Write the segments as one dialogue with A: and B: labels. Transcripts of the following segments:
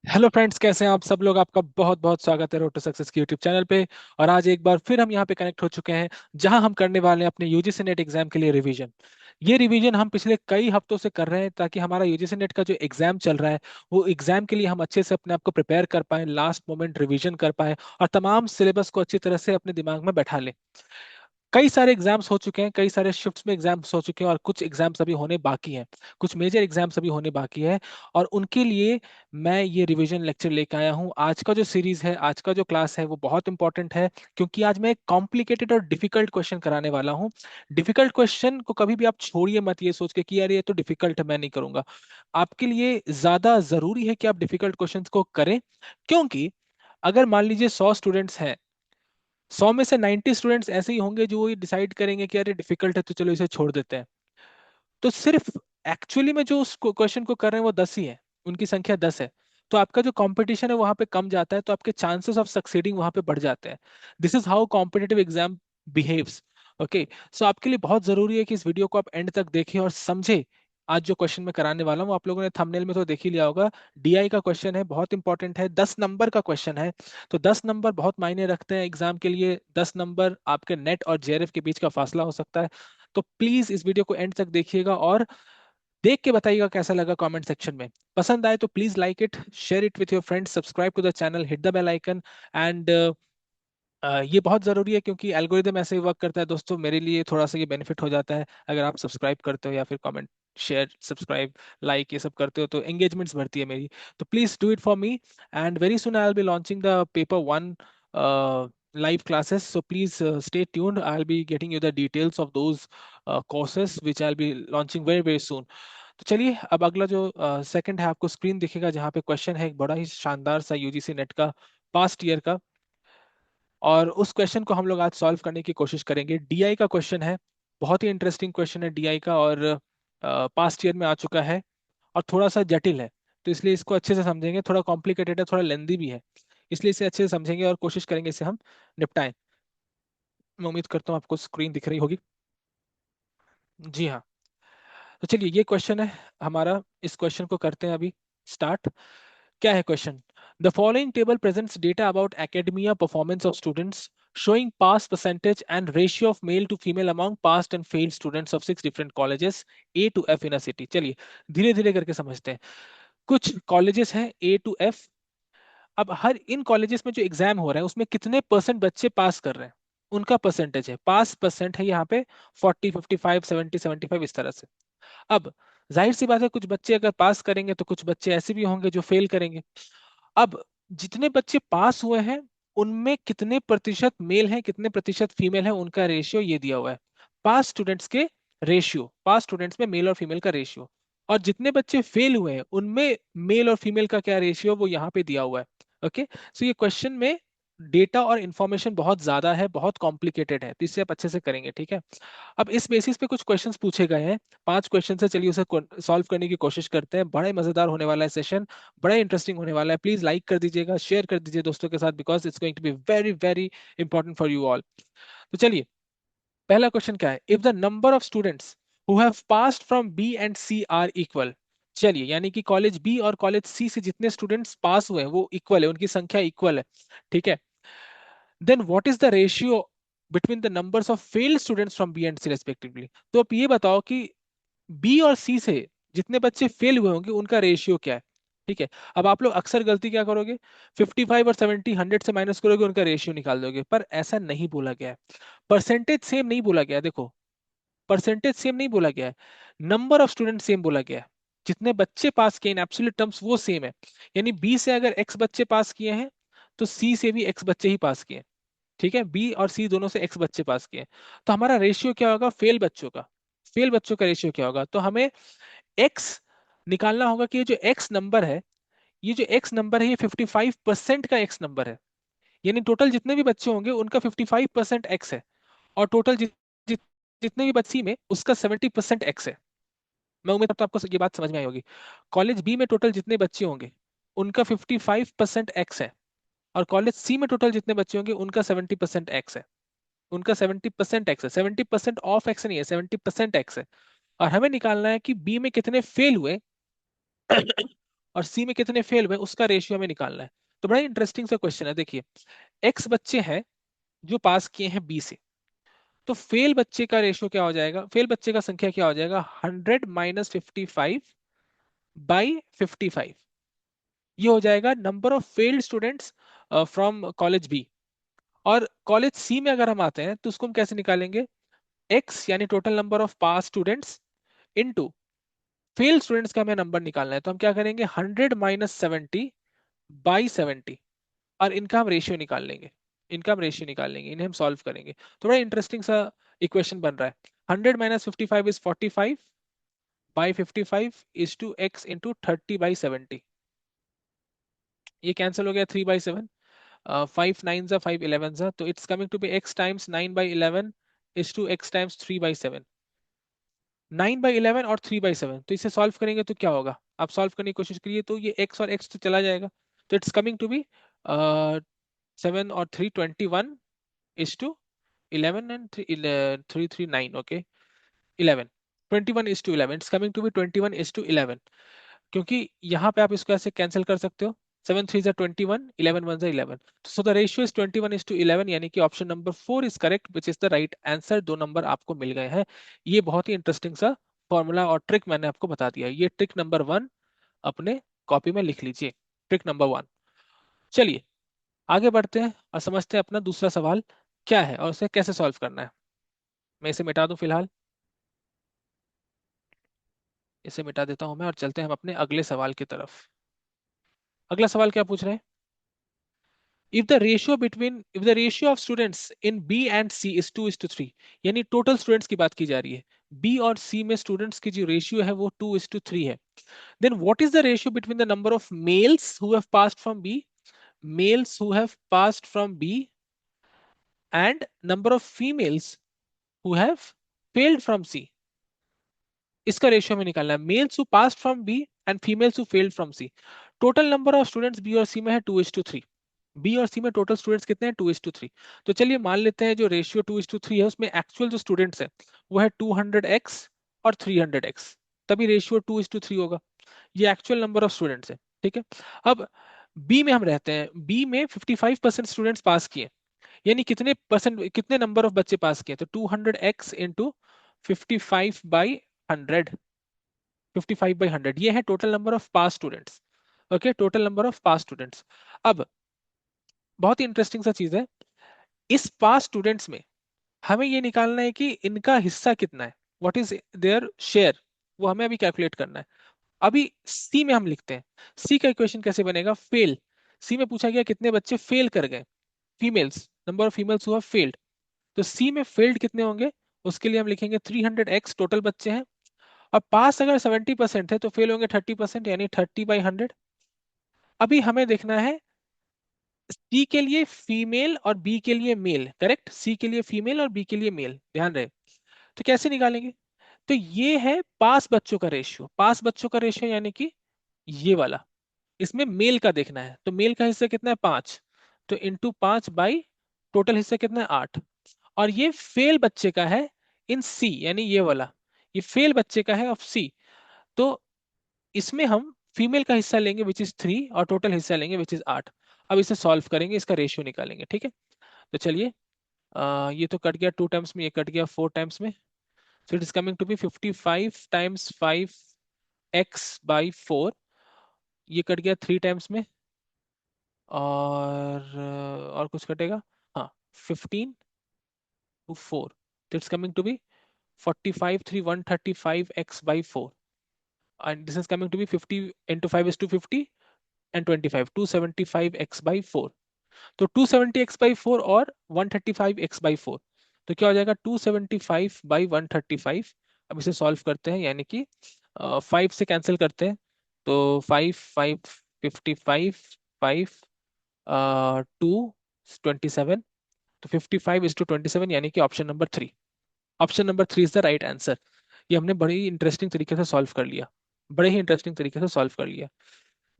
A: Hello friends, कैसे हैं आप सब लोग। आपका बहुत बहुत स्वागत है रोड टू सक्सेस की यूट्यूब चैनल पे। और आज एक बार फिर हम यहाँ पे कनेक्ट हो चुके हैं, जहां हम करने वाले हैं अपने यूजीसी नेट एग्जाम के लिए रिवीजन। ये रिवीजन हम पिछले कई हफ्तों से कर रहे हैं ताकि हमारा यूजीसी नेट का जो एग्जाम चल रहा है वो एग्जाम के लिए हम अच्छे से अपने आप को प्रिपेयर कर पाए, लास्ट मोमेंट रिवीजन कर पाए और तमाम सिलेबस को अच्छी तरह से अपने दिमाग में बैठा लें। कई सारे एग्जाम्स हो चुके हैं, कई सारे शिफ्ट्स में एग्जाम्स हो चुके हैं और कुछ एग्जाम्स अभी होने बाकी हैं। कुछ मेजर एग्जाम्स अभी होने बाकी है और उनके लिए मैं ये रिवीजन लेक्चर लेकर आया हूँ। आज का जो सीरीज है, आज का जो क्लास है वो बहुत इंपॉर्टेंट है, क्योंकि आज मैं एक कॉम्प्लिकेटेड और डिफिकल्ट क्वेश्चन कराने वाला हूँ। डिफिकल्ट क्वेश्चन को कभी भी आप छोड़िए मत ये सोच के कि यार ये तो डिफिकल्ट है, मैं नहीं करूंगा। आपके लिए ज्यादा जरूरी है कि आप डिफिकल्ट क्वेश्चंस को करें, क्योंकि अगर मान लीजिए 100 स्टूडेंट्स हैं, 100 में से 90 स्टूडेंट्स ऐसे ही होंगे जो ये डिसाइड करेंगे कि अरे डिफिकल्ट है तो चलो इसे छोड़ देते हैं। तो सिर्फ एक्चुअली में जो उस क्वेश्चन को कर रहे हैं वो 10 ही है, उनकी संख्या 10 है। तो आपका जो कंपटीशन है वहां पे कम जाता है, तो आपके चांसेस ऑफ सक्सीडिंग वहां पे बढ़ जाते हैं। This is how competitive exam behaves. Okay, so आपके लिए बहुत जरूरी है कि इस वीडियो को आप एंड तक देखें और समझे। आज जो क्वेश्चन मैं कराने वाला हूँ, आप लोगों ने थंबनेल में तो देख ही लिया होगा, डीआई का क्वेश्चन है, बहुत इंपॉर्टेंट है, 10 नंबर का क्वेश्चन है। तो 10 नंबर बहुत मायने रखते हैं एग्जाम के लिए। 10 नंबर आपके नेट और जेआरएफ के बीच का फासला हो सकता है। तो प्लीज इस वीडियो को एंड तक देखिएगा और देख के बताइएगा कैसा लगा कमेंट सेक्शन में। पसंद आए तो please like it, share it with your friends, subscribe to the channel, hit the bell icon and ये बहुत जरूरी है, क्योंकि एल्गोरिदम ऐसे ही वर्क करता है दोस्तों। मेरे लिए थोड़ा सा ये बेनिफिट हो जाता है अगर आप सब्सक्राइब करते हो या फिर कमेंट, शेयर, सब्सक्राइब, लाइक ये सब करते हो, तो एंगेजमेंट्स बढ़ती है मेरी। तो please do it for me and very soon I will be launching the paper 1 live classes, so please stay tuned. I'll be getting you the details of those courses which I'll be launching very very soon. तो चलिए, अब अगला जो second है, आपको screen दिखेगा जहाँ पे क्वेश्चन है एक बड़ा ही शानदार सा यूजीसी नेट का, पास्ट ईयर का। और उस क्वेश्चन को हम लोग आज सॉल्व करने की कोशिश करेंगे। डीआई का क्वेश्चन है, बहुत ही इंटरेस्टिंग क्वेश्चन है डीआई का, और पास्ट ईयर में आ चुका है और थोड़ा सा जटिल है। तो इसलिए इसको अच्छे से समझेंगे, थोड़ा कॉम्प्लिकेटेड है, थोड़ा लेंदी भी है, इसलिए इसे अच्छे से समझेंगे और कोशिश करेंगे इसे हम निपटाएं। मैं उम्मीद करता हूँ आपको स्क्रीन दिख रही होगी। जी हाँ, तो चलिए ये क्वेश्चन है हमारा, इस क्वेश्चन को करते हैं अभी स्टार्ट। क्या है question? The following table presents data about academia performance of students showing pass percentage and ratio of male to female among passed and failed students of 6 different colleges A to F in a city। चलिए धीरे धीरे करके समझते हैं। कुछ colleges हैं A to F। अब हर इन colleges में जो एग्जाम हो रहा है उसमें कितने परसेंट बच्चे पास कर रहे हैं, उनका परसेंटेज है। पास परसेंट है यहाँ पे 40, 55, 70, 75 इस तरह से। अब जाहिर सी बात है, कुछ बच्चे अगर पास करेंगे तो कुछ बच्चे ऐसे भी होंगे जो फेल करेंगे। अब जितने बच्चे पास हुए हैं उनमें कितने प्रतिशत मेल हैं, कितने प्रतिशत फीमेल हैं, उनका रेशियो ये दिया हुआ है। पास स्टूडेंट्स के रेशियो, पास स्टूडेंट्स में मेल और फीमेल का रेशियो, और जितने बच्चे फेल हुए हैं उनमें मेल और फीमेल का क्या रेशियो, वो यहाँ पे दिया हुआ है। ओके, सो ये क्वेश्चन में डेटा और इंफॉर्मेशन बहुत ज्यादा है, बहुत कॉम्प्लिकेटेड है, तो इससे आप अच्छे से करेंगे, ठीक है। अब इस बेसिस पे कुछ क्वेश्चंस पूछे गए हैं, 5 क्वेश्चन से, चलिए उसे सॉल्व करने की कोशिश करते हैं। बड़ा ही मजेदार होने वाला है सेशन, बड़ा इंटरेस्टिंग होने वाला है। प्लीज लाइक कर दीजिएगा, शेयर कर दीजिए दोस्तों के साथ, because it's going to be very very important for you all. तो चलिए, पहला क्वेश्चन क्या है? If the number of students who have passed from B and C are equal. चलिए, यानी कि कॉलेज बी और कॉलेज सी से जितने स्टूडेंट्स पास हुए हैं वो इक्वल है, उनकी संख्या इक्वल है, ठीक है। Then what is the ratio between the numbers of failed students from B and C respectively. तो आप ये बताओ कि बी और सी से जितने बच्चे फेल हुए होंगे उनका रेशियो क्या है, ठीक है। अब आप लोग अक्सर गलती क्या करोगे, 55 और 70 100 से माइनस करोगे, उनका रेशियो निकाल दोगे, पर ऐसा नहीं बोला गया है। परसेंटेज सेम नहीं बोला गया है, देखो, परसेंटेज सेम नहीं बोला गया है, नंबर ऑफ स्टूडेंट सेम बोला गया है। जितने बच्चे पास किए इन एब्सोल्यूट टर्म्स वो सेम है। यानी बी से अगर एक्स बच्चे पास किए हैं तो सी से भी एक्स बच्चे ही पास किए हैं, ठीक है। बी और सी दोनों से एक्स बच्चे पास किए हैं। तो हमारा रेशियो क्या होगा फेल बच्चों का? फेल बच्चों का रेशियो क्या होगा? तो हमें एक्स निकालना होगा कि ये जो एक्स नंबर है, ये जो एक्स नंबर है ये 55% का एक्स नंबर है। यानी टोटल जितने भी बच्चे होंगे उनका 55% एक्स है, और टोटल जितने भी बच्ची में उसका 70% एक्स है। मैं उम्मीद करता हूं आपको ये बात समझ में आई होगी। कॉलेज बी में टोटल जितने बच्चे होंगे उनका 55% एक्स है, और कॉलेज सी में टोटल जितने बच्चे होंगे उनका 70% एक्स है। उनका 70% एक्स है, 70% ऑफ एक्स नहीं है, 70% एक्स है। और हमें निकालना है कि बी में कितने फेल हुए और सी में कितने फेल हुए उसका रेशियो हमें निकालना है। तो बड़ा इंटरेस्टिंग सा क्वेश्चन है। देखिए, एक्स बच्चे हैं जो पास किए हैं बी से, तो फेल बच्चे का रेशियो क्या हो जाएगा, फेल बच्चे का संख्या क्या हो जाएगा, 100 - 55/55। ये हो जाएगा number of failed students from college B. और कॉलेज सी में अगर हम आते हैं तो उसको हम कैसे निकालेंगे, एक्स यानी total number of pass students into fail students का हमें नंबर निकालना है। तो हम क्या करेंगे, 100 - 70/70, और इनका हम रेशियो निकाल लेंगे। इनका हम रेशियो निकाल लेंगे, इन्हें हम सॉल्व करेंगे। तो बड़ा इंटरेस्टिंग सा इक्वेशन बन रहा है। 100 - 55 = 45/55 ये कैंसिल हो गया 3/7। 5 9 = 5 11 तो it's coming to be x times 9/11 is to x times 3/7। 9/11 और 3/7, तो इसे सॉल्व करेंगे तो क्या होगा, आप सॉल्व करने की कोशिश करिए तो ये x और x तो चला जाएगा। तो इट्स कमिंग टू बी 7 और 3 21 okay 11, 21 - 11, it's coming to be 21 - 11। क्योंकि यहाँ पे आप इसको ऐसे कैंसिल कर सकते हो, 7 3 = 21, 11 1 = 11। सो द रेशियो इज 21 - 11, यानी कि option number 4 is correct which is the right answer. 2 number आपको मिल गए हैं। ये बहुत ही इंटरेस्टिंग सा फॉर्मूला और ट्रिक मैंने आपको बता दिया। ये ट्रिक नंबर 1 अपने कॉपी में लिख लीजिए, ट्रिक नंबर 1। चलिए आगे बढ़ते हैं और समझते हैं अपना दूसरा सवाल क्या है और उसे कैसे सॉल्व करना है। मैं इसे मिटा दूं फिलहाल, इसे मिटा देता हूं मैं और चलते हैं हम अपने अगले सवाल की तरफ। अगला सवाल क्या पूछ रहे हैं, if the ratio of students in B and C is 2:3, यानी टोटल स्टूडेंट्स की बात की जा रही है, B और C में स्टूडेंट्स की जो रेशियो है वो 2:3 है, then what is the ratio between the number of males who have passed from B, males who have passed from B, and number of females who have failed from C? इसका ratio में निकालना है, males who pass from B and females who failed from C. Total number of students B और C में है 2:3। B और C में total students कितने हैं, 2:3। तो चलिए मान लेते हैं जो रेशियो 2:3 है उसमें एक्चुअल जो स्टूडेंट्स है वो है 200x और 300x, तभी रेशियो 2:3 होगा। ये एक्चुअल नंबर ऑफ स्टूडेंट्स है, ठीक है। अब बी में हम रहते हैं, बी में 55% स्टूडेंट्स पास किए, यानी कितने परसेंट, कितने नंबर ऑफ बच्चे पास किए, तो 200x इंटू 55/100, 55/100 ये है total number of pass students. Okay, total number of pass students. अब बहुत ही इंटरेस्टिंग सा चीज है, इस पास स्टूडेंट्स में हमें ये निकालना है कि इनका हिस्सा कितना है, व्हाट इज देयर शेयर, वो हमें अभी कैलकुलेट करना है। अभी सी में हम लिखते हैं, सी का इक्वेशन कैसे बनेगा, फेल। सी में पूछा गया कितने बच्चे फेल कर गए, females, number of females who have failed. तो सी में फेल्ड कितने होंगे, उसके लिए हम लिखेंगे 300x, टोटल बच्चे हैं। अब पास अगर 70% है तो फेल होंगे 30%, यानी 30/100। अभी हमें देखना है सी के लिए फीमेल और बी के लिए मेल, करेक्ट, सी के लिए फीमेल और बी के लिए मेल, ध्यान रहे। तो कैसे निकालेंगे, तो ये है पास बच्चों का रेशियो, पास बच्चों का रेशियो यानी कि ये वाला, इसमें मेल का देखना है, तो मेल का हिस्सा कितना है 5, तो इंटू 5 बाई टोटल हिस्सा कितना है 8। और ये फेल बच्चे का है इन सी, यानी ये वाला, ये फेल बच्चे का है ऑफ सी। तो इसमें हम फीमेल का हिस्सा लेंगे विच इज 3 और टोटल हिस्सा लेंगे विच इज 8। अब इसे सॉल्व करेंगे, इसका रेशियो निकालेंगे, ठीक है। तो चलिए, ये तो कट गया 2 टाइम्स में, ये कट गया 4 टाइम्स में। So it is coming to be 55 times 5x/4, ये कट गया 3 टाइम्स में। और कुछ कटेगा, हाँ 15 to 4, तो it's coming to be 45 3 135x/4, and this is coming to be 50 into 5 is 250 and 25 275x/4। तो 270x/4 और 135x/4, तो क्या हो जाएगा 275/135। अब इसे सॉल्व करते हैं, यानी कि 5 से कैंसिल करते हैं, तो 5 5 55 5 2 27, तो 55:27, यानी कि option number 3, option number 3 is the right answer. ये हमने बड़ी ही इंटरेस्टिंग तरीके से सॉल्व कर लिया, बड़े ही इंटरेस्टिंग तरीके से सॉल्व कर लिया।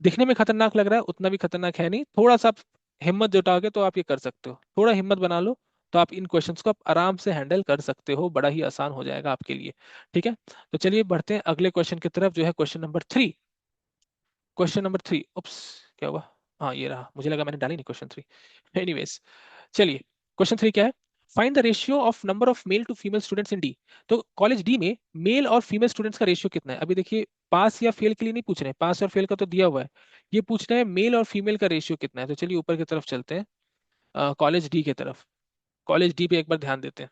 A: दिखने में खतरनाक लग रहा है, उतना भी खतरनाक है नहीं, थोड़ा सा आप हिम्मत जुटाओगे तो आप ये कर सकते हो, थोड़ा हिम्मत बना लो तो आप इन क्वेश्चंस को आप आराम से हैंडल कर सकते हो, बड़ा ही आसान हो जाएगा आपके लिए, ठीक है। तो चलिए बढ़ते हैं अगले क्वेश्चन की तरफ, जो है क्वेश्चन नंबर 3। क्वेश्चन नंबर 3, उप्स, क्या हुआ? हाँ ये रहा, मुझे लगा मैंने डाली नहीं क्वेश्चन 3। एनीवेज, चलिए क्वेश्चन 3 क्या है? Find the ratio of number of male to female students in D. तो कॉलेज डी में मेल और फीमेल स्टूडेंट्स का रेशियो कितना है? अभी देखिए, पास या फेल के लिए नहीं पूछ रहे हैं, पास और फेल का तो दिया हुआ है, ये पूछ रहे हैं मेल और फीमेल का रेशियो कितना है। तो चलिए ऊपर की तरफ चलते हैं, कॉलेज डी की तरफ। कॉलेज डी पे एक बार ध्यान देते हैं।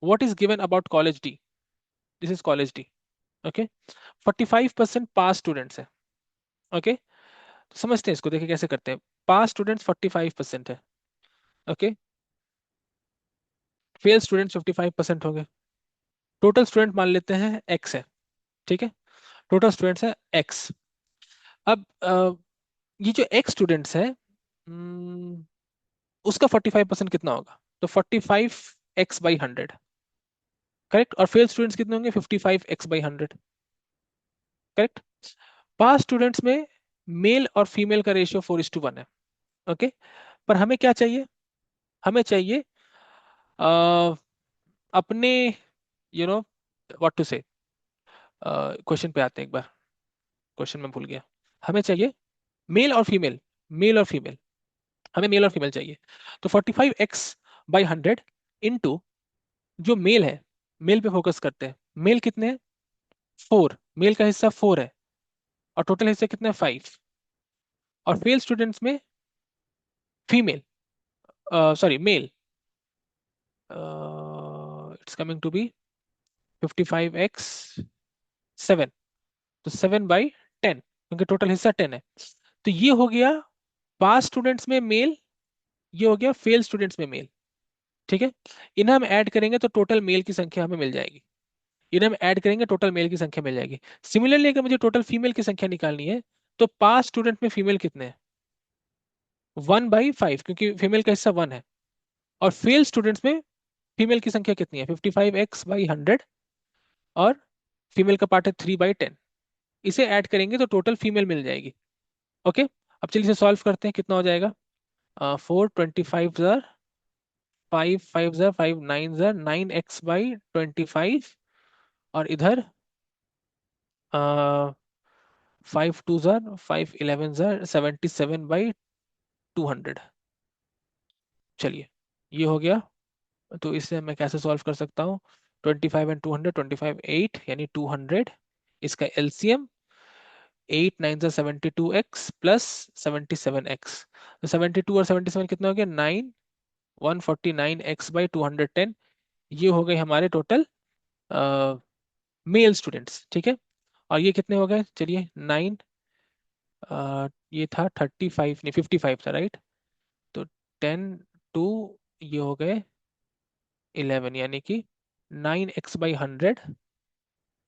A: What is given about college D? This is college D. Okay, 45% pass students है। ओके, तो समझते हैं इसको, देखिए कैसे करते हैं। पास स्टूडेंट्स 45% है। ओके, फेल स्टूडेंट्स 55% होंगे। टोटल स्टूडेंट मान लेते हैं एक्स है। ठीक है, टोटल स्टूडेंट्स है एक्स। अब ये जो एक्स स्टूडेंट्स है, उसका 45% कितना होगा? तो 45x/100, करेक्ट। और फेल स्टूडेंट्स कितने होंगे? 55x/100, correct. पास स्टूडेंट्स में मेल और फीमेल का रेशियो 4:1 है। ओके, पर हमें क्या चाहिए? हमें चाहिए अपने, यू नो व्हाट टू से, क्वेश्चन पे आते हैं एक बार। क्वेश्चन में भूल गया। हमें चाहिए मेल और फीमेल, मेल और फीमेल, हमें मेल और फीमेल चाहिए। तो 45x/100 इंटू जो मेल है, मेल पे फोकस करते हैं। मेल कितने हैं? 4, मेल का हिस्सा 4 है, और टोटल हिस्सा कितने हैं? 5। और फेल स्टूडेंट्स में female, sorry male, it's coming to be 55x/7, तो 7/10, क्योंकि टोटल हिस्सा 10 है। तो ये हो गया पास स्टूडेंट्स में मेल, ये हो गया फेल स्टूडेंट्स में मेल। ठीक है, इन्हें हम ऐड करेंगे तो टोटल मेल की संख्या हमें मिल जाएगी। इन्हें हम ऐड करेंगे, टोटल मेल की संख्या मिल जाएगी। सिमिलरली अगर मुझे टोटल फीमेल की संख्या निकालनी है, तो पास स्टूडेंट में फीमेल कितने हैं? 1/5, क्योंकि फीमेल का हिस्सा 1 है। और फेल स्टूडेंट्स में फीमेल की संख्या कितनी है? 55x/100, और फीमेल का पार्ट है 3/10। इसे ऐड करेंगे तो टोटल फीमेल मिल जाएगी। ओके, अब चलिए इसे सॉल्व करते हैं, कितना हो जाएगा? 4 25 फाइव फाइव ज़र फाइव नाइन ज़र 9x/25, और इधर 5 2 ज़र 5 11 ज़र 77/200। चलिए, ये हो गया। तो इसे मैं कैसे सॉल्व कर सकता हूँ? 25 and 200, 25 8 यानी 200। इसका एलसीएम 8 9 ज़र 72x प्लस 77x। तो 72 और 77 कितना हो गया? 9, 149x/210। ये हो गए हमारे टोटल मेल स्टूडेंट्स। ठीक है, और ये कितने हो गए? चलिए 9, ये था 35, नहीं 55 था, राइट। तो 10 2, ये हो गए 11, यानी कि 9x/100,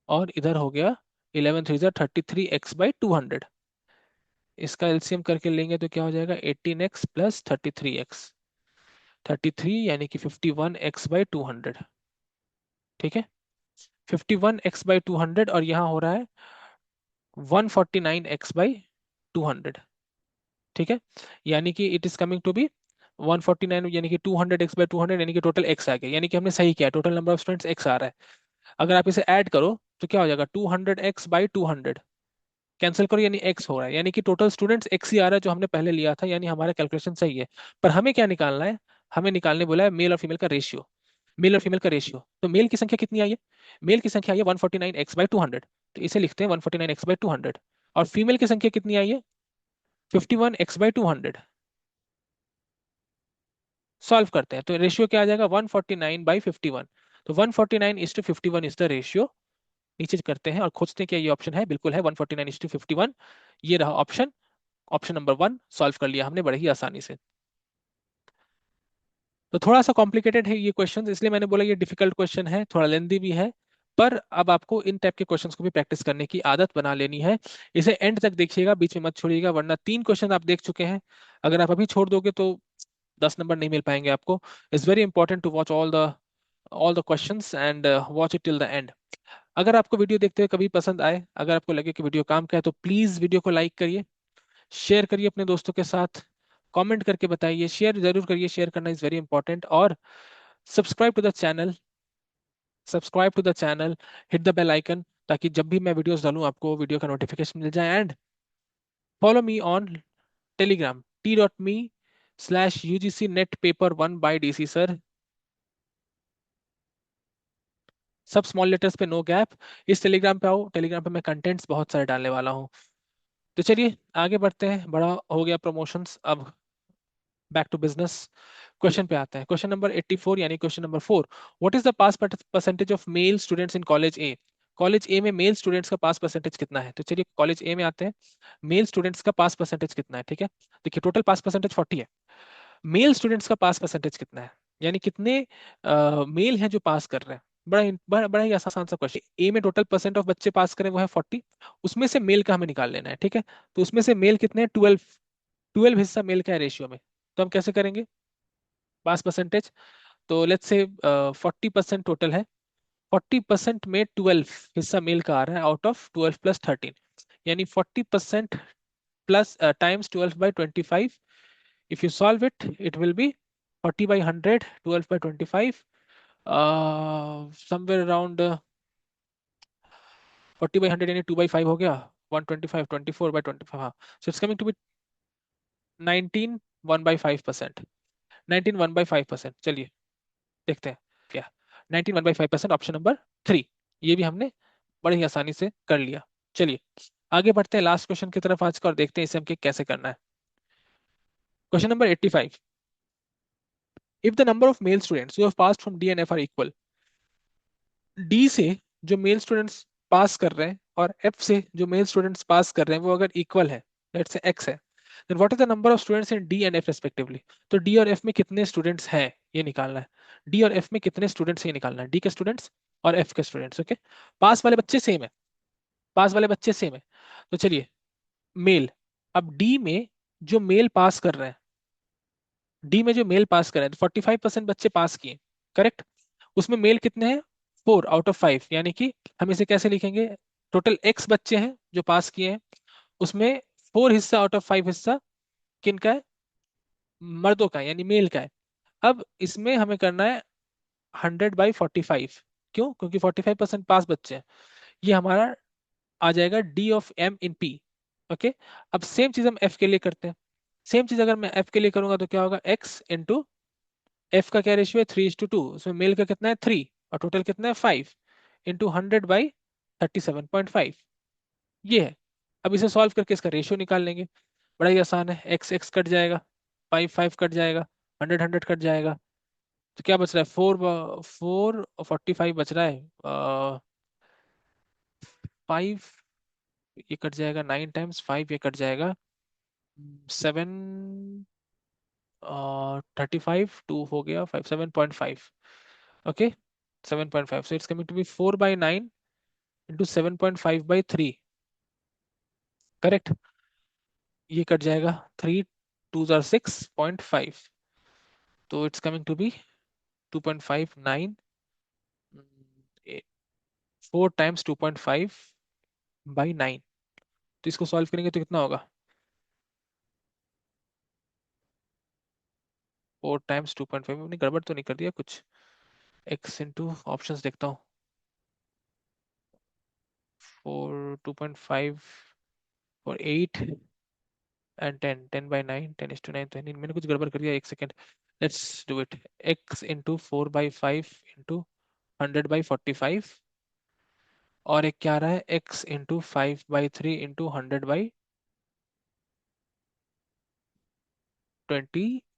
A: और इधर हो गया 11 3 33x/200। इसका एलसीएम करके लेंगे तो क्या हो जाएगा? 18x प्लस 33x, 33 यानी कि 51x/200। ठीक है, 51x/200, और यहाँ हो रहा है 149x/200। ठीक है, यानी कि it is coming to be 149, यानी कि 200x/200, यानी कि टोटल x आ गया, यानी कि हमने सही किया, total number of students x आ रहा है। अगर आप इसे ऐड करो तो क्या हो जाएगा? 200x/200 कैंसिल करो, यानी x हो रहा है, यानी कि टोटल स्टूडेंट्स x ही आ रहा है, जो हमने पहले लिया था, यानी हमारा कैलकुलेशन सही है। पर हमें क्या निकालना है? हमें निकालने बोला है मेल और फीमेल का रेशियो। मेल और फीमेल का रेशियो, तो मेल की संख्या कितनी आई है? मेल की संख्या आई है 149x/200, तो इसे लिखते हैं 149x/200। और फीमेल की संख्या कितनी आई है? 51x/200। सॉल्व करते हैं तो रेशियो क्या आ जाएगा? 149/51। तो 149:51 इज द रेशियो। नीचे करते हैं और खोजते हैं क्या ये ऑप्शन है। बिल्कुल है, 149:51। ये रहा ऑप्शन, ऑप्शन नंबर 1 सॉल्व कर लिया हमने बड़े ही आसानी से। तो थोड़ा सा कॉम्प्लिकेटेड है ये क्वेश्चन, इसलिए मैंने बोला ये डिफिकल्ट क्वेश्चन है, थोड़ा लेंदी भी है। पर अब आपको इन टाइप के क्वेश्चंस को भी प्रैक्टिस करने की आदत बना लेनी है। इसे एंड तक देखिएगा, बीच में मत छोड़िएगा, वरना 3 क्वेश्चन आप देख चुके हैं, अगर आप अभी छोड़ दोगे तो 10 नंबर नहीं मिल पाएंगे आपको। It's very important to watch all the questions and watch it till the end. अगर आपको वीडियो देखते हुए कभी पसंद आए, अगर आपको लगे कि वीडियो काम का है, तो प्लीज वीडियो को लाइक करिए, शेयर करिए अपने दोस्तों के साथ, कमेंट करके बताइए, शेयर जरूर करिए, शेयर करना इज वेरी इंपॉर्टेंट। और subscribe to the channel, subscribe to the channel, hit the bell icon, ताकि जब भी मैं वीडियोस डालूं आपको वीडियो का नोटिफिकेशन मिल जाए। And follow me on Telegram t.me/UGC net paper 1/DC sir, सब स्मॉल लेटर्स पे, नो गैप। इस टेलीग्राम पे आओ, टेलीग्राम पे मैं कंटेंट्स बहुत सारे डालने वाला हूँ। तो चलिए आगे बढ़ते हैं, बड़ा हो गया प्रमोशंस, अब बैक टू बिजनेस। क्वेश्चन पे आते हैं, क्वेश्चन नंबर 84 यानी question number 4। What is the pass percentage of male students in college A? College A में मेल स्टूडेंट्स का पास परसेंटेज कितना है? तो चलिए कॉलेज ए में आते हैं, मेल स्टूडेंट्स का पास परसेंटेज कितना है, ठीक है। देखिए टोटल पास परसेंटेज 40 है, मेल स्टूडेंट्स का पास परसेंटेज कितना है, यानी कितने मेल हैं जो पास कर रहे हैं। बड़ा ही आसान सा क्वेश्चन। ए में टोटल परसेंट ऑफ बच्चे पास करें वो है 40, उसमें से मेल का हमें निकाल लेना है, ठीक है। तो उसमें से मेल कितने हैं? 12, 12 हिस्सा मेल का है रेशियो में। तो हम कैसे करेंगे पास परसेंटेज? तो लेट्स से 40% टोटल है, 40% में 12 हिस्सा मेल का आ रहा है आउट ऑफ 12 प्लस 13, यानी 40% plus times 12/25। If you solve it it will be 40/100, 12/25, somewhere around 40/100 यानी 2/5 हो गया, 125, 24/25, हाँ। So it's coming to be 19 1/5%, 19 1/5%। चलिए देखते हैं क्या, 19 1/5%, ऑप्शन नंबर 3। ये भी हमने बड़ी ही आसानी से कर लिया। चलिए आगे बढ़ते हैं लास्ट क्वेश्चन की तरफ आज का, और देखते हैं इसे हम कैसे करना है। Question number 85। If the number of male students who have passed from D and F R equal, D से जो मेल स्टूडेंट्स पास कर रहे हैं और एफ से जो मेल स्टूडेंट्स पास कर रहे हैं वो अगर इक्वल है, लेट्स से एक्स है, then what is the number of students in D and F respectively? तो डी और एफ में कितने स्टूडेंट्स हैं ये निकालना है, डी और एफ में कितने स्टूडेंट्स ये निकालना है, डी के स्टूडेंट्स और एफ के स्टूडेंट्स, ओके। पास वाले बच्चे सेम है, पास वाले बच्चे सेम है। तो चलिए मेल, अब डी में जो मेल पास कर रहे हैं, डी में जो मेल पास कर रहे हैं, 45% बच्चे पास किए, करेक्ट। उसमें मेल कितने हैं? 4/5, यानी कि हम इसे कैसे लिखेंगे, टोटल एक्स बच्चे हैं जो पास किए हैं, उसमें 4 हिस्सा आउट ऑफ 5 हिस्सा किनका है? मर्दों का है, यानी मेल का है। अब इसमें हमें करना है 100/45, क्यों? क्योंकि 45% पास बच्चे हैं। ये हमारा आ जाएगा D of M in P, okay. अब सेम चीज हम एफ के लिए करते हैं, सेम चीज अगर मैं एफ के लिए करूंगा तो क्या होगा, एक्स इंटू एफ का क्या रेशियो है, 3:2, उसमें मेल का कितना है 3 और टोटल कितना है 5, इंटू 100/37.5, ये है। अब इसे सॉल्व करके इसका रेशियो निकाल लेंगे, बड़ा ही आसान है, एक्स एक्स कट जाएगा, 5 5 कट जाएगा, 100 100 कट जाएगा, तो क्या बच रहा है, 4 4 और 45 बच रहा है, 5, ये कट जाएगा, 9 टाइम्स 5 ये कट जाएगा, 35, 2 हो गया 5, 7.5, okay. 7.5, so it's coming to be 4/9 into 7.5/3, correct. ये कट जाएगा, 3 2 6.5, तो it's coming to be 2.59, 4 times 2.5/9। तो इसको सॉल्व करेंगे तो कितना होगा, 4 टाइम्स 2.5, मैंने गड़बड़ तो नहीं कर दिया कुछ, एक्स इंटू ऑप्शन देखता हूँ, 4 2.5 और 8 एंड 10 10/9 10:9, तो मैंने कुछ गड़बड़ कर दिया, एक second, let's do it. X into 4/5 into 100/45, और एक क्या आ रहा है, x into 5/3 into 100/20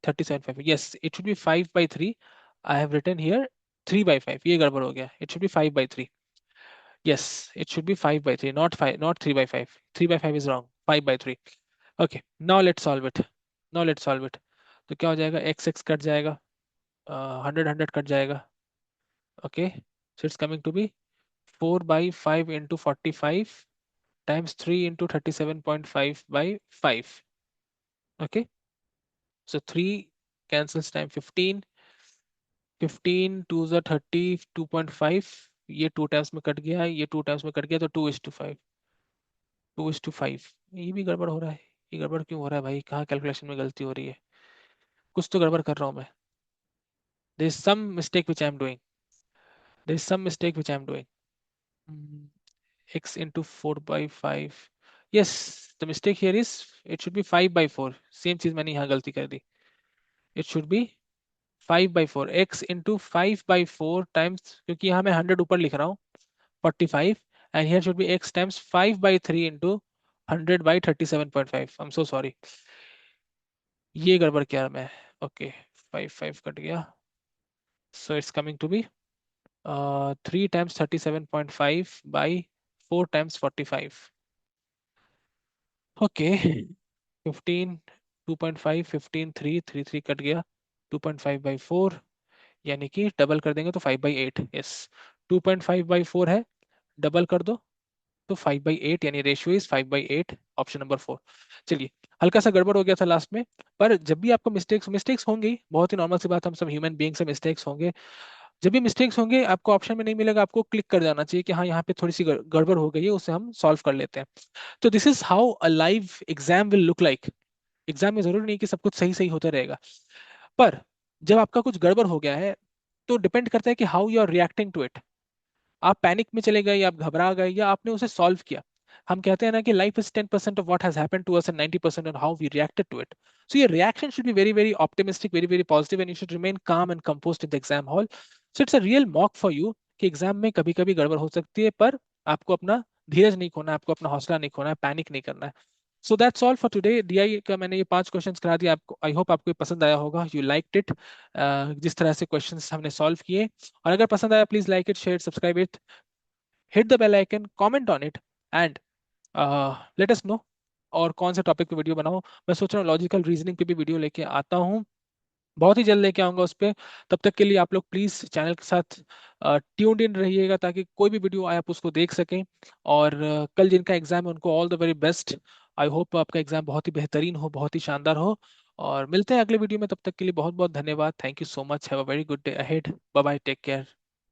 A: 37.5, yes it should be 5/3, I have written here 3/5, ये गड़बड़ हो गया, it should be 5/3, yes it should be 5/3, not 5, not 3/5, 3/5 is wrong, 5/3, okay. Now let's solve it, now let's solve it. तो क्या हो जाएगा, x x cut जाएगा, 100 100 cut जाएगा, okay. So it's coming to be 4/5 into 45 times 3 into 37.5/5, okay. So 3 cancels time 15, 15 2 ज़ा 30, 2.5, ये 2 times में cut गया, ये 2 टाइम्स में कट गया, तो 2:5, 2:5, ये भी गड़बड़ हो रहा है, ये गड़बड़ क्यों हो रहा है भाई, कहाँ कैलकुलेशन में गलती हो रही है, कुछ तो गड़बड़ कर रहा हूँ मैं, there is some mistake which I am doing, there is some mistake which I am doing. x into 4/5, yes, the mistake here is it should be 5/4। Same चीज मैंने यहाँ गलती कर दी। It should be 5/4 x into 5/4 times, क्योंकि यहाँ मैं 100 ऊपर लिख रहा हूँ, 45, and here should be x times 5/3 into 100/37.5। I am so sorry, ये गड़बड़ किया मैं। ओके, 5 कट गया, so it's coming to be 3 times 37.5/4 times 45। Okay, 15, 2.5, 15, 3, 3 cut गया, 2.5/4, यानी कि डबल कर देंगे तो 5/8। यस, 2.5/4 है, डबल कर दो तो 5/8, यानी रेशियो इज 5/8, ऑप्शन नंबर 4। चलिए, हल्का सा गड़बड़ हो गया था लास्ट में, पर जब भी आपको मिस्टेक्स मिस्टेक्स होंगी, बहुत ही नॉर्मल सी बात, हम सब ह्यूमन बीइंग से मिस्टेक्स होंगे। जब भी मिस्टेक्स होंगे, आपको ऑप्शन में नहीं मिलेगा, आपको क्लिक कर जाना चाहिए कि हाँ यहाँ पे थोड़ी सी गड़बड़ हो गई है, उसे हम सॉल्व कर लेते हैं। तो this is how a live exam will look like. Exam में जरूरी नहीं कि सब कुछ सही सही होता रहेगा, पर जब आपका कुछ गड़बड़ हो गया है, तो डिपेंड करता है कि how you are reacting to it. आप पैनिक में चले गए, या आप घबरा गए, या आपने उसे सॉल्व किया। हम कहते हैं ना कि life is 10% of what has happened to us and 90% on how we reacted to it. So your reaction should be very very optimistic, very very positive, and you should remain calm and composed in the exam hall. So it's a real mock for you कि exam में कभी कभी गड़बड़ हो सकती है, पर आपको अपना धीरज नहीं खोना है, आपको अपना हौसला नहीं खोना है, पैनिक नहीं करना है। So that's all for today. DI का मैंने ये 5 क्वेश्चंस करा दिया आपको, आई होप आपको ये पसंद आया होगा, यू लाइक्ड इट, जिस तरह से क्वेश्चंस हमने सॉल्व किए। और अगर पसंद आया, please like it, share, subscribe it, hit the bell icon, comment on it, and let us know और कौन से टॉपिक पे वीडियो बनाऊं। मैं सोच रहा हूँ लॉजिकल रीजनिंग पे भी वीडियो लेके आता हूँ, बहुत ही जल्द लेके आऊंगा उस पे। तब तक के लिए आप लोग प्लीज चैनल के साथ ट्यून्ड इन रहिएगा, ताकि कोई भी वीडियो आए आप उसको देख सकें। और कल जिनका एग्जाम है उनको all the very best. I hope आपका एग्जाम बहुत ही बेहतरीन हो, बहुत ही शानदार हो। और मिलते हैं अगले वीडियो में, तब तक के लिए बहुत बहुत धन्यवाद। Thank you so much, have a very good day ahead, bye bye, take care.